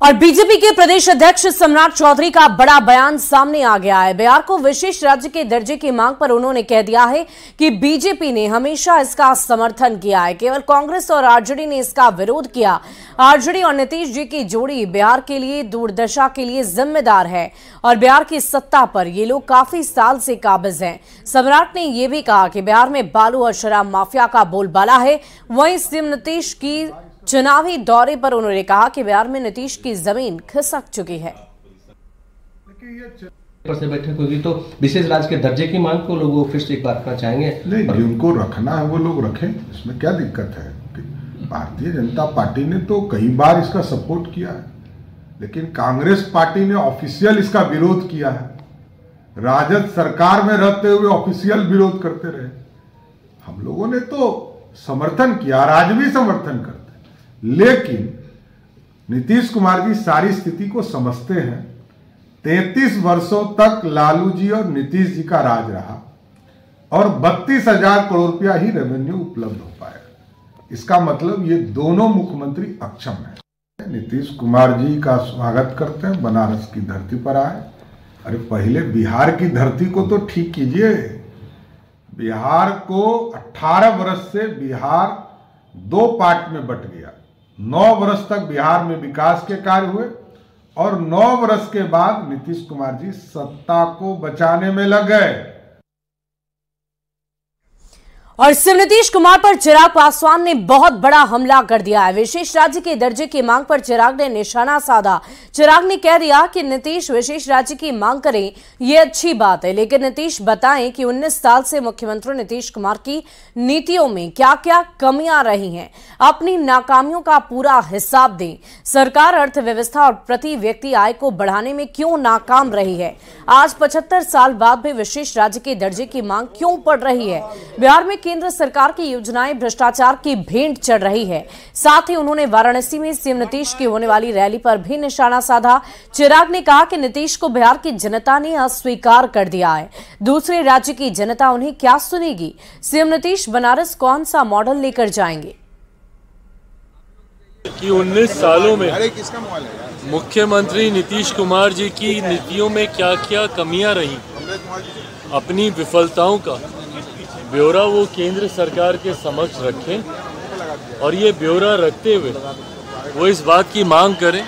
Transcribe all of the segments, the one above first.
और बीजेपी के प्रदेश अध्यक्ष सम्राट चौधरी का बड़ा बयान सामने आ गया है। बिहार को विशेष राज्य के दर्जे की मांग पर उन्होंने कह दिया है कि बीजेपी ने हमेशा इसका समर्थन किया है, केवल कांग्रेस और आरजेडी ने इसका विरोध किया। आरजेडी और नीतीश जी की जोड़ी बिहार के लिए दुर्दशा के लिए जिम्मेदार है और बिहार की सत्ता पर ये लोग काफी साल से काबिज हैं। सम्राट ने यह भी कहा कि बिहार में बालू और शराब माफिया का बोलबाला है। वहीं सीएम नीतीश की चुनावी दौरे पर उन्होंने कहा कि बिहार में नीतीश की जमीन खिसक चुकी है। से बैठक होगी तो विशेष राज्य के दर्जे की मांग को लोग फिर से एक बार रखना चाहेंगे। नहीं, जिनको रखना है वो लोग रखें, इसमें क्या दिक्कत है। भारतीय जनता पार्टी ने तो कई बार इसका सपोर्ट किया है, लेकिन कांग्रेस पार्टी ने ऑफिशियल इसका विरोध किया है। राजद सरकार में रहते हुए ऑफिशियल विरोध करते रहे। हम लोगों ने तो समर्थन किया, आज भी समर्थन करते, लेकिन नीतीश कुमार जी सारी स्थिति को समझते हैं। 33 वर्षों तक लालू जी और नीतीश जी का राज रहा और 32,000 करोड़ रुपया ही रेवेन्यू उपलब्ध हो पाया। इसका मतलब ये दोनों मुख्यमंत्री अक्षम है। नीतीश कुमार जी का स्वागत करते हैं, बनारस की धरती पर आए। अरे पहले बिहार की धरती को तो ठीक कीजिए। बिहार को 18 वर्ष से बिहार 2 पार्ट में बट गया। 9 वर्ष तक बिहार में विकास के कार्य हुए और 9 वर्ष के बाद नीतीश कुमार जी सत्ता को बचाने में लग गए। और सीएम नीतीश कुमार पर चिराग पासवान ने बहुत बड़ा हमला कर दिया है। विशेष राज्य के दर्जे की मांग पर चिराग ने निशाना साधा। चिराग ने कह दिया कि नीतीश विशेष राज्य की मांग करें, यह अच्छी बात है, लेकिन नीतीश बताएं कि 19 साल से मुख्यमंत्री नीतीश कुमार की नीतियों में क्या क्या कमियां रही हैं। अपनी नाकामियों का पूरा हिसाब दें। सरकार अर्थव्यवस्था और प्रति व्यक्ति आय को बढ़ाने में क्यों नाकाम रही है। आज 75 साल बाद भी विशेष राज्य के दर्जे की मांग क्यों पड़ रही है। बिहार में केंद्र सरकार की योजनाएं भ्रष्टाचार की भेंट चढ़ रही है। साथ ही उन्होंने वाराणसी में सीएम नीतीश की होने वाली रैली पर भी निशाना साधा। चिराग ने कहा कि नीतीश को बिहार की जनता ने अस्वीकार कर दिया है। दूसरे राज्य की जनता उन्हें क्या सुनेगी। सीएम नीतीश बनारस कौन सा मॉडल लेकर जाएंगे। कि 19 सालों में मुख्यमंत्री नीतीश कुमार जी की नीतियों में क्या क्या कमियां रही, अपनी विफलताओं का ब्यौरा वो केंद्र सरकार के समक्ष रखें और ये ब्यौरा रखते हुए वो इस बात की मांग करें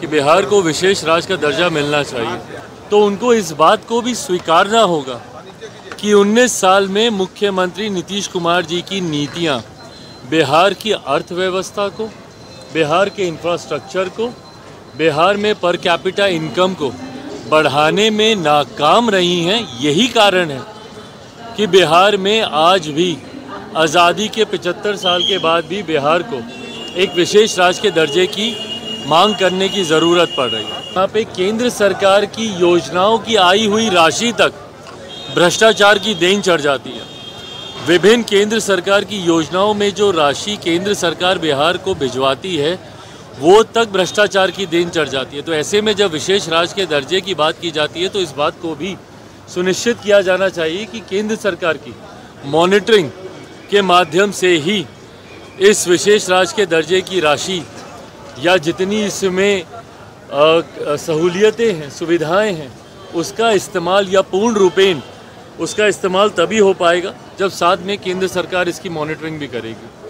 कि बिहार को विशेष राज्य का दर्जा मिलना चाहिए। तो उनको इस बात को भी स्वीकारना होगा कि 19 साल में मुख्यमंत्री नीतीश कुमार जी की नीतियां बिहार की अर्थव्यवस्था को, बिहार के इंफ्रास्ट्रक्चर को, बिहार में पर कैपिटा इनकम को बढ़ाने में नाकाम रही हैं। यही कारण है कि बिहार में आज भी आज़ादी के 75 साल के बाद भी बिहार को एक विशेष राज्य के दर्जे की मांग करने की ज़रूरत पड़ रही है। यहाँ पे केंद्र सरकार की योजनाओं की आई हुई राशि तक भ्रष्टाचार की देन चढ़ जाती है। विभिन्न केंद्र सरकार की योजनाओं में जो राशि केंद्र सरकार बिहार को भिजवाती है वो तक भ्रष्टाचार की देन चढ़ जाती है। तो ऐसे में जब विशेष राज्य के दर्जे की बात की जाती है तो इस बात को भी सुनिश्चित किया जाना चाहिए कि केंद्र सरकार की मॉनिटरिंग के माध्यम से ही इस विशेष राज्य के दर्जे की राशि या जितनी इसमें सहूलियतें हैं, सुविधाएं हैं, उसका इस्तेमाल या पूर्ण रूपेण उसका इस्तेमाल तभी हो पाएगा जब साथ में केंद्र सरकार इसकी मॉनिटरिंग भी करेगी।